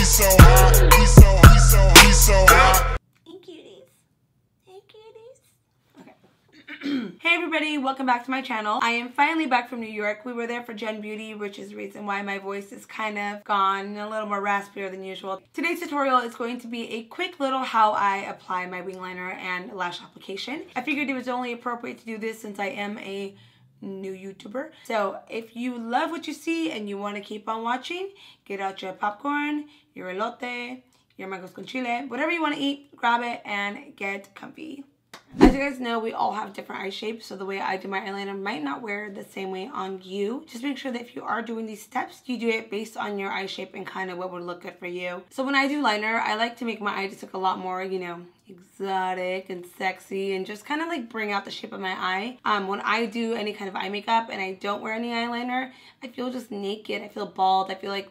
so hot, he's so hot. Hey cuties. Hey cuties. Okay. Hey everybody, welcome back to my channel. I am finally back from New York. We were there for Gen Beauty, which is the reason why my voice is kind of gone, a little more raspier than usual. Today's tutorial is going to be a quick little how I apply my wing liner and lash application. I figured it was only appropriate to do this since I am a new YouTuber. So if you love what you see and you want to keep on watching, get out your popcorn, your elote, your mangoes con chile, whatever you want to eat, grab it and get comfy. As you guys know, we all have different eye shapes, so the way I do my eyeliner might not wear the same way on you. Just make sure that if you are doing these steps, you do it based on your eye shape and kind of what would look good for you. So when I do liner, I like to make my eye just look a lot more, you know, exotic and sexy and just kind of like bring out the shape of my eye. When I do any kind of eye makeup and I don't wear any eyeliner, I feel just naked. I feel bald. I feel like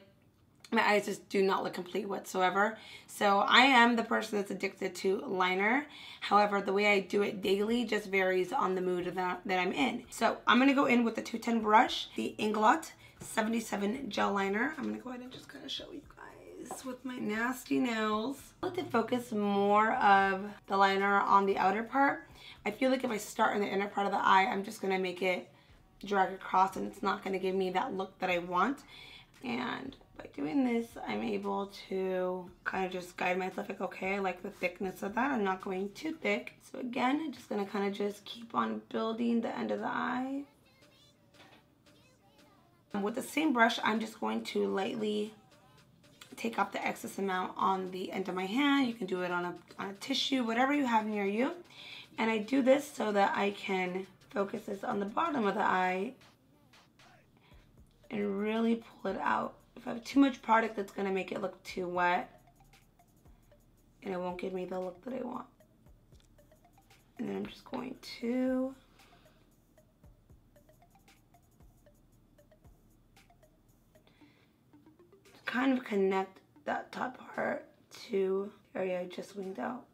my eyes just do not look complete whatsoever. So I am the person that's addicted to liner. However, the way I do it daily just varies on the mood that I'm in. So I'm going to go in with the 210 brush, the INGLOT 77 gel liner. I'm going to go ahead and just kind of show you guys with my nasty nails. I like to focus more of the liner on the outer part. I feel like if I start in the inner part of the eye, I'm just going to make it drag across and it's not going to give me that look that I want. And by doing this, I'm able to kind of just guide myself like, okay, I like the thickness of that. I'm not going too thick. So again, I'm just going to kind of just keep on building the end of the eye. And with the same brush, I'm just going to lightly take off the excess amount on the end of my hand. You can do it on a tissue, whatever you have near you. And I do this so that I can focus this on the bottom of the eye and really pull it out. If I have too much product, that's going to make it look too wet and it won't give me the look that I want. And then I'm just going to kind of connect that top part to the area I just winged out.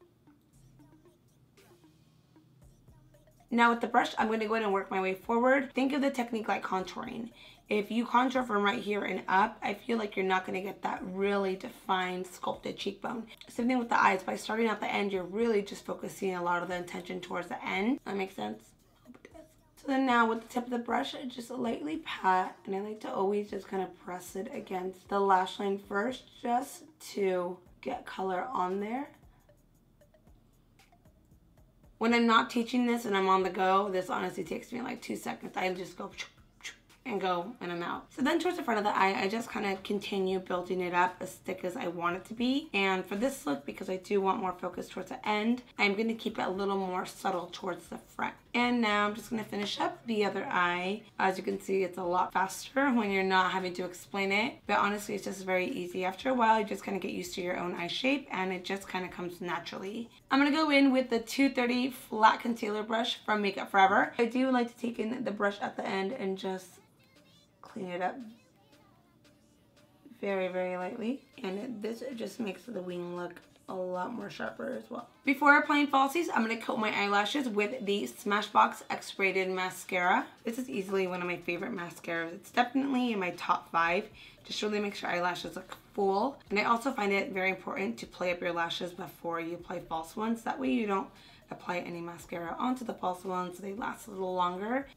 Now with the brush, I'm going to go ahead and work my way forward. Think of the technique like contouring. If you contour from right here and up, I feel like you're not going to get that really defined sculpted cheekbone. Same thing with the eyes. By starting at the end, you're really just focusing a lot of the attention towards the end. That makes sense? I hope it does. So then now with the tip of the brush, I just lightly pat, and I like to always just kind of press it against the lash line first just to get color on there. When I'm not teaching this and I'm on the go, this honestly takes me like 2 seconds. I just go and go and I'm out. So then towards the front of the eye, I just kind of continue building it up as thick as I want it to be. And for this look, because I do want more focus towards the end, I'm going to keep it a little more subtle towards the front. And now I'm just going to finish up the other eye. As you can see, it's a lot faster when you're not having to explain it. But honestly, it's just very easy. After a while, you just kind of get used to your own eye shape and it just kind of comes naturally. I'm going to go in with the 230 flat concealer brush from Makeup Forever. I do like to take in the brush at the end and just clean it up very, very lightly. And this just makes the wing look a lot more sharper as well. Before applying falsies, I'm going to coat my eyelashes with the Smashbox X-Rated Mascara. This is easily one of my favorite mascaras. It's definitely in my top 5. Just really makes your eyelashes look full. And I also find it very important to play up your lashes before you apply false ones. That way you don't apply any mascara onto the false ones so they last a little longer.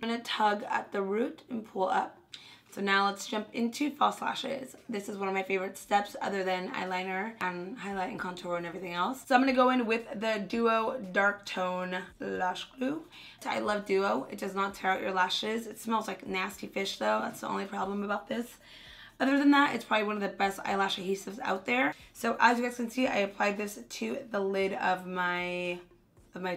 I'm going to tug at the root and pull up. So now let's jump into false lashes. This is one of my favorite steps other than eyeliner and highlight and contour and everything else. So I'm going to go in with the Duo Dark Tone Lash Glue. So I love Duo. It does not tear out your lashes. It smells like nasty fish though. That's the only problem about this. Other than that, it's probably one of the best eyelash adhesives out there. So as you guys can see, I applied this to the lid of my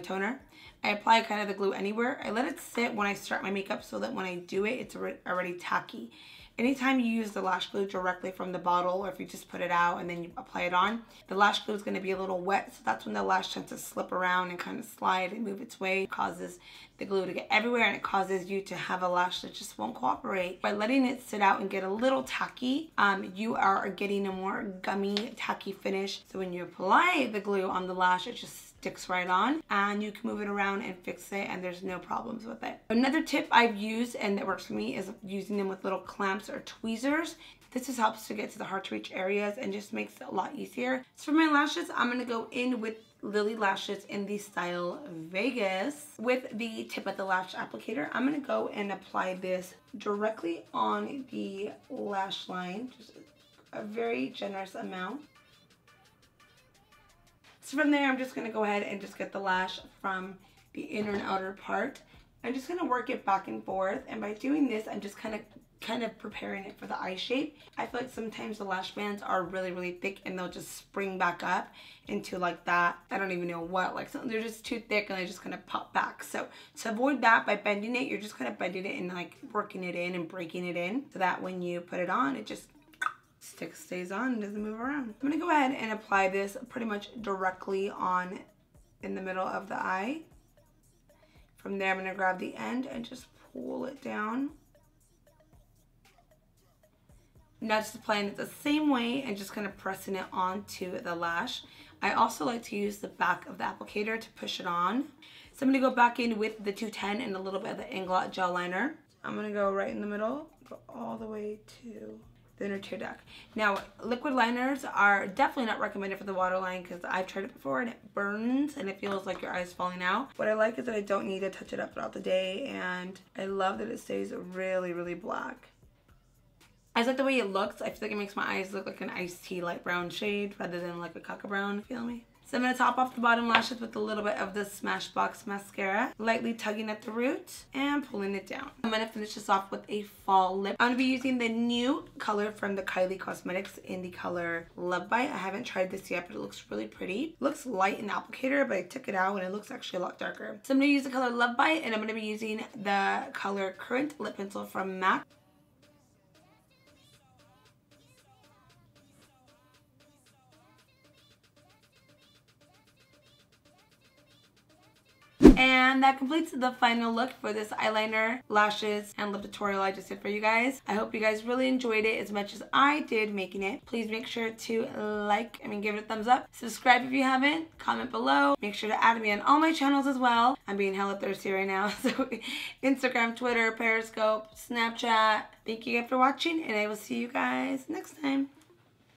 toner. I apply kind of the glue anywhere. I let it sit when I start my makeup so that when I do it, it's already tacky. Anytime you use the lash glue directly from the bottle, or if you just put it out and then you apply it on, the lash glue is going to be a little wet, so that's when the lash tends to slip around and kind of slide and move its way. It causes the glue to get everywhere and it causes you to have a lash that just won't cooperate. By letting it sit out and get a little tacky, you are getting a more gummy, tacky finish. So when you apply the glue on the lash, it just sticks right on, and you can move it around and fix it, and there's no problems with it. Another tip I've used and that works for me is using them with little clamps or tweezers. This just helps to get to the hard to reach areas and just makes it a lot easier. So for my lashes, I'm going to go in with Lily lashes in the style Vegas. With the tip of the lash applicator, I'm going to go and apply this directly on the lash line, just a very generous amount. So from there, I'm just going to go ahead and just get the lash from the inner and outer part. I'm just going to work it back and forth, and by doing this, I'm just kind of preparing it for the eye shape. I feel like sometimes the lash bands are really thick and they'll just spring back up into like that, I don't even know what, like they're just too thick and they just kind of pop back. So to avoid that, by bending it, you're just kind of bending it and like working it in and breaking it in so that when you put it on, it just stays on and doesn't move around. I'm gonna go ahead and apply this pretty much directly on in the middle of the eye. From there, I'm gonna grab the end and just pull it down. Now just applying it the same way and just kind of pressing it onto the lash. I also like to use the back of the applicator to push it on. So I'm going to go back in with the 210 and a little bit of the INGLOT gel liner. I'm going to go right in the middle, go all the way to the inner tear duct. Now, liquid liners are definitely not recommended for the waterline because I've tried it before and it burns and it feels like your eye is falling out. What I like is that I don't need to touch it up throughout the day, and I love that it stays really black. I just like the way it looks. I feel like it makes my eyes look like an iced tea light brown shade rather than like a cocoa brown, feel me? So I'm going to top off the bottom lashes with a little bit of the Smashbox mascara, lightly tugging at the root and pulling it down. I'm going to finish this off with a fall lip. I'm going to be using the new color from the KYLIE Cosmetics in the color Love Bite. I haven't tried this yet, but it looks really pretty. It looks light in the applicator, but I took it out and it looks actually a lot darker. So I'm going to use the color Love Bite, and I'm going to be using the color Currant lip pencil from MAC. And that completes the final look for this eyeliner, lashes, and lip tutorial I just did for you guys. I hope you guys really enjoyed it as much as I did making it. Please make sure to give it a thumbs up. Subscribe if you haven't. Comment below. Make sure to add me on all my channels as well. I'm being hella thirsty right now. So Instagram, Twitter, Periscope, Snapchat. Thank you guys for watching, and I will see you guys next time.